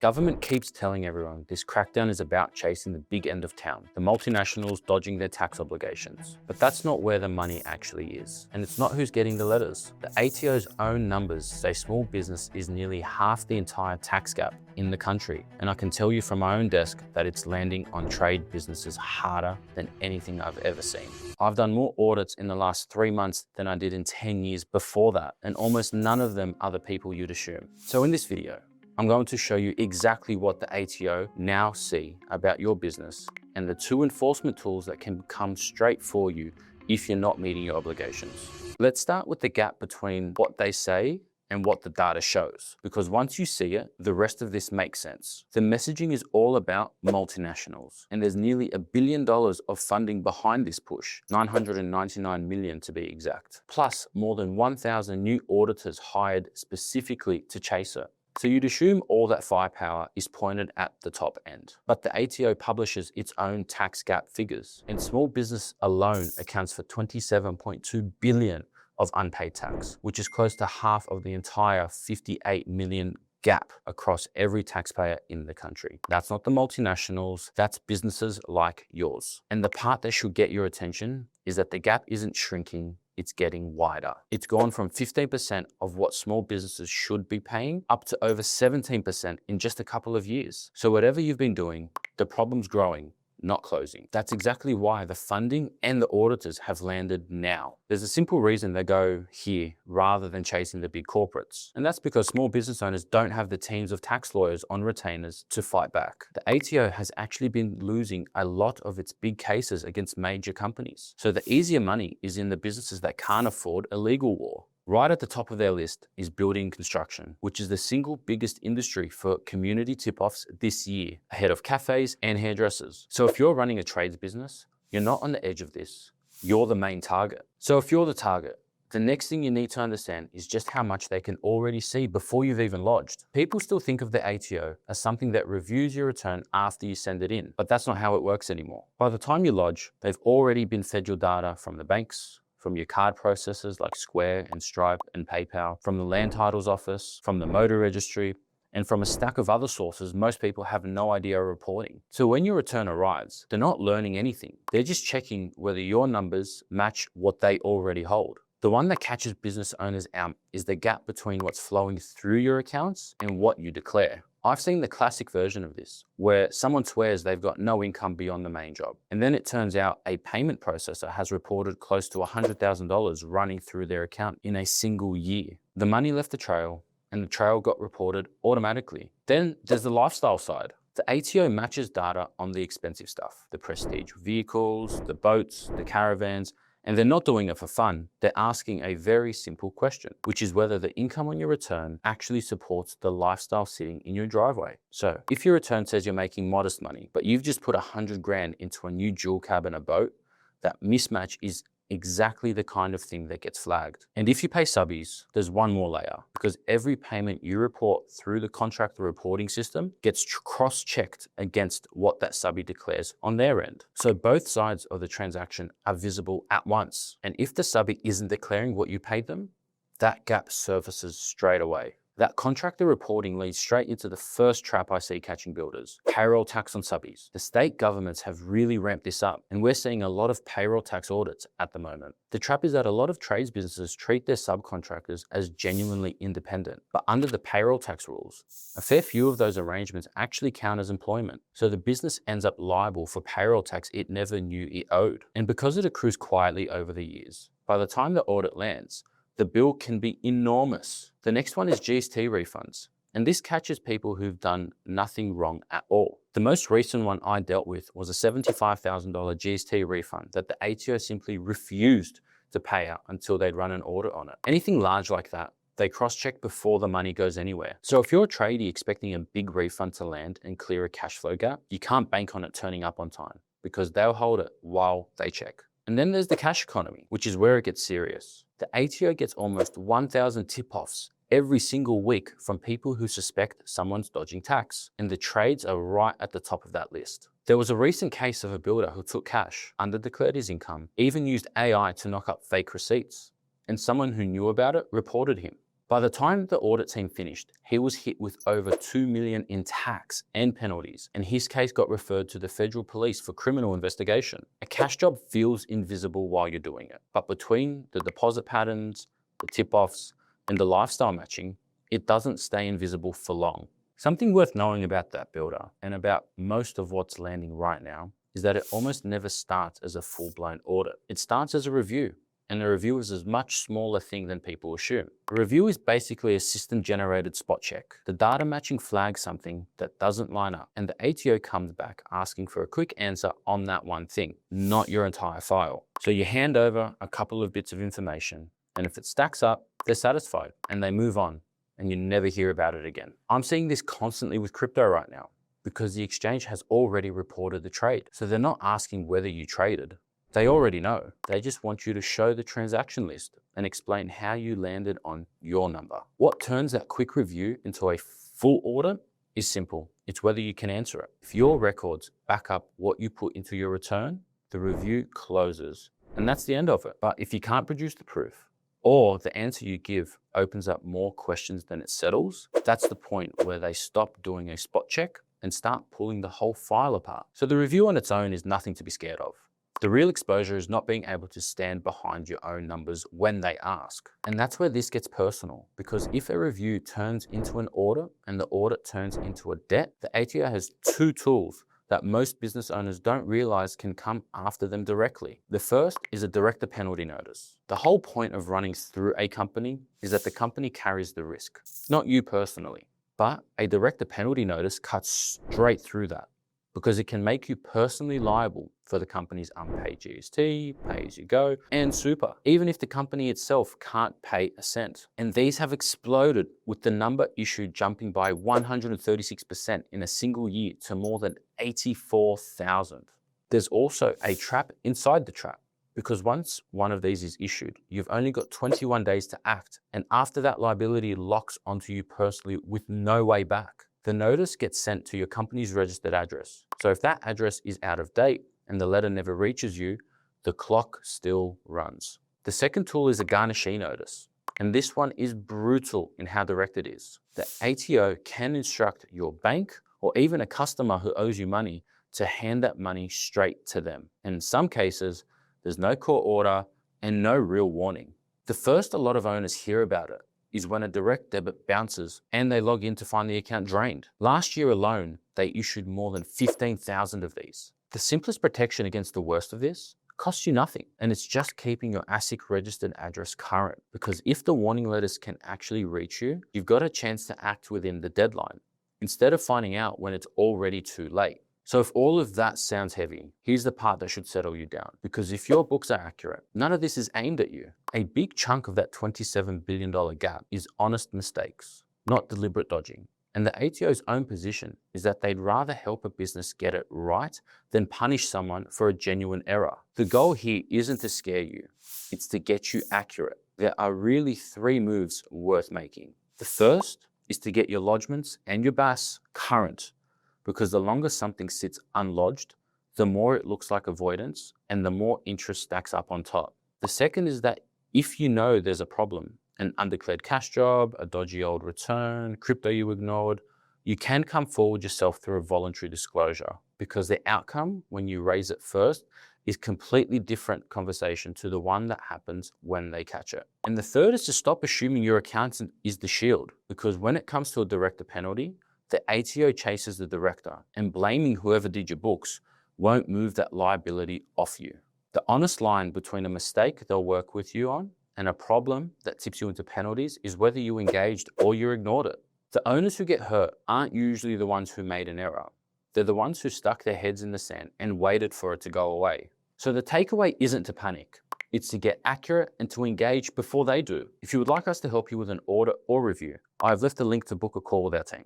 Government keeps telling everyone this crackdown is about chasing the big end of town, the multinationals dodging their tax obligations. But that's not where the money actually is. And it's not who's getting the letters. The ATO's own numbers say small business is nearly half the entire tax gap in the country. And I can tell you from my own desk that it's landing on trade businesses harder than anything I've ever seen. I've done more audits in the last 3 months than I did in 10 years before that, and almost none of them are the people you'd assume. So in this video, I'm going to show you exactly what the ATO now see about your business and the 2 enforcement tools that can come straight for you if you're not meeting your obligations. Let's start with the gap between what they say and what the data shows, because once you see it, the rest of this makes sense. The messaging is all about multinationals, and there's nearly $1 billion of funding behind this push, 999 million to be exact, plus more than 1,000 new auditors hired specifically to chase it. So you'd assume all that firepower is pointed at the top end. But the ATO publishes its own tax gap figures, and small business alone accounts for 27.2 billion of unpaid tax, which is close to half of the entire 58 million gap across every taxpayer in the country. That's not the multinationals, that's businesses like yours. And the part that should get your attention is that the gap isn't shrinking, it's getting wider. It's gone from 15% of what small businesses should be paying up to over 17% in just a couple of years. So whatever you've been doing, the problem's growing, not closing. That's exactly why the funding and the auditors have landed now. There's a simple reason they go here rather than chasing the big corporates. And that's because small business owners don't have the teams of tax lawyers on retainers to fight back. The ATO has actually been losing a lot of its big cases against major companies. So the easier money is in the businesses that can't afford a legal war. Right at the top of their list is building construction, which is the single biggest industry for community tip-offs this year, ahead of cafes and hairdressers. So if you're running a trades business, you're not on the edge of this, you're the main target. So if you're the target, the next thing you need to understand is just how much they can already see before you've even lodged. People still think of the ATO as something that reviews your return after you send it in, but that's not how it works anymore. By the time you lodge, they've already been fed your data from the banks, from your card processors like Square and Stripe and PayPal, from the land titles office, from the motor registry, and from a stack of other sources most people have no idea are reporting. So when your return arrives, they're not learning anything. They're just checking whether your numbers match what they already hold. The one that catches business owners out is the gap between what's flowing through your accounts and what you declare. I've seen the classic version of this, where someone swears they've got no income beyond the main job. And then it turns out a payment processor has reported close to $100,000 running through their account in a single year. The money left the trail, and the trail got reported automatically. Then there's the lifestyle side. The ATO matches data on the expensive stuff, the prestige vehicles, the boats, the caravans, and they're not doing it for fun. They're asking a very simple question, which is whether the income on your return actually supports the lifestyle sitting in your driveway. So if your return says you're making modest money, but you've just put 100 grand into a new dual cab and a boat, that mismatch is exactly the kind of thing that gets flagged. And if you pay subbies, there's one more layer, because every payment you report through the contractor reporting system gets cross-checked against what that subbie declares on their end. So both sides of the transaction are visible at once. And if the subbie isn't declaring what you paid them, that gap surfaces straight away. That contractor reporting leads straight into the first trap I see catching builders: payroll tax on subbies. The state governments have really ramped this up, and we're seeing a lot of payroll tax audits at the moment. The trap is that a lot of trades businesses treat their subcontractors as genuinely independent, but under the payroll tax rules, a fair few of those arrangements actually count as employment. So the business ends up liable for payroll tax it never knew it owed. And because it accrues quietly over the years, by the time the audit lands, the bill can be enormous. The next one is GST refunds, and this catches people who've done nothing wrong at all. The most recent one I dealt with was a $75,000 GST refund that the ATO simply refused to pay out until they'd run an audit on it. Anything large like that, they cross-check before the money goes anywhere. So if you're a tradie expecting a big refund to land and clear a cash flow gap, you can't bank on it turning up on time, because they'll hold it while they check. And then there's the cash economy, which is where it gets serious. The ATO gets almost 1,000 tip-offs every single week from people who suspect someone's dodging tax, and the trades are right at the top of that list. There was a recent case of a builder who took cash, underdeclared his income, even used AI to knock up fake receipts, and someone who knew about it reported him. By the time the audit team finished, he was hit with over $2 million in tax and penalties, and his case got referred to the federal police for criminal investigation. A cash job feels invisible while you're doing it, but between the deposit patterns, the tip-offs, and the lifestyle matching, it doesn't stay invisible for long. Something worth knowing about that builder, and about most of what's landing right now, is that it almost never starts as a full-blown audit. It starts as a review. And the review is a much smaller thing than people assume. A review is basically a system-generated spot check. The data matching flags something that doesn't line up, and the ATO comes back asking for a quick answer on that one thing, not your entire file. So you hand over a couple of bits of information, and if it stacks up, they're satisfied, and they move on, and you never hear about it again. I'm seeing this constantly with crypto right now, because the exchange has already reported the trade. So they're not asking whether you traded. They already know. They just want you to show the transaction list and explain how you landed on your number. What turns that quick review into a full audit is simple. It's whether you can answer it. If your records back up what you put into your return, the review closes, and that's the end of it. But if you can't produce the proof, or the answer you give opens up more questions than it settles, that's the point where they stop doing a spot check and start pulling the whole file apart. So the review on its own is nothing to be scared of. The real exposure is not being able to stand behind your own numbers when they ask. And that's where this gets personal, because if a review turns into an audit and the audit turns into a debt, the ATO has two tools that most business owners don't realize can come after them directly. The first is a director penalty notice. The whole point of running through a company is that the company carries the risk, not you personally. But a director penalty notice cuts straight through that, because it can make you personally liable for the company's unpaid GST, pay-as-you-go, and super, even if the company itself can't pay a cent. And these have exploded, with the number issued jumping by 136% in a single year to more than 84,000. There's also a trap inside the trap, because once one of these is issued, you've only got 21 days to act, and after that liability locks onto you personally with no way back. The notice gets sent to your company's registered address. So if that address is out of date and the letter never reaches you, the clock still runs. The second tool is a garnishee notice. And this one is brutal in how direct it is. The ATO can instruct your bank or even a customer who owes you money to hand that money straight to them. And in some cases, there's no court order and no real warning. The first a lot of owners hear about it is when a direct debit bounces and they log in to find the account drained. Last year alone, they issued more than 15,000 of these. The simplest protection against the worst of this costs you nothing, and it's just keeping your ASIC registered address current, because if the warning letters can actually reach you, you've got a chance to act within the deadline, instead of finding out when it's already too late. So if all of that sounds heavy, here's the part that should settle you down. Because if your books are accurate, none of this is aimed at you. A big chunk of that $27 billion gap is honest mistakes, not deliberate dodging. And the ATO's own position is that they'd rather help a business get it right than punish someone for a genuine error. The goal here isn't to scare you, it's to get you accurate. There are really three moves worth making. The first is to get your lodgements and your BAS current, because the longer something sits unlodged, the more it looks like avoidance and the more interest stacks up on top. The second is that if you know there's a problem, an undeclared cash job, a dodgy old return, crypto you ignored, you can come forward yourself through a voluntary disclosure, because the outcome when you raise it first is completely different conversation to the one that happens when they catch it. And the third is to stop assuming your accountant is the shield, because when it comes to a director penalty, the ATO chases the director, and blaming whoever did your books won't move that liability off you. The honest line between a mistake they'll work with you on and a problem that tips you into penalties is whether you engaged or you ignored it. The owners who get hurt aren't usually the ones who made an error. They're the ones who stuck their heads in the sand and waited for it to go away. So the takeaway isn't to panic. It's to get accurate and to engage before they do. If you would like us to help you with an audit or review, I've left a link to book a call with our team.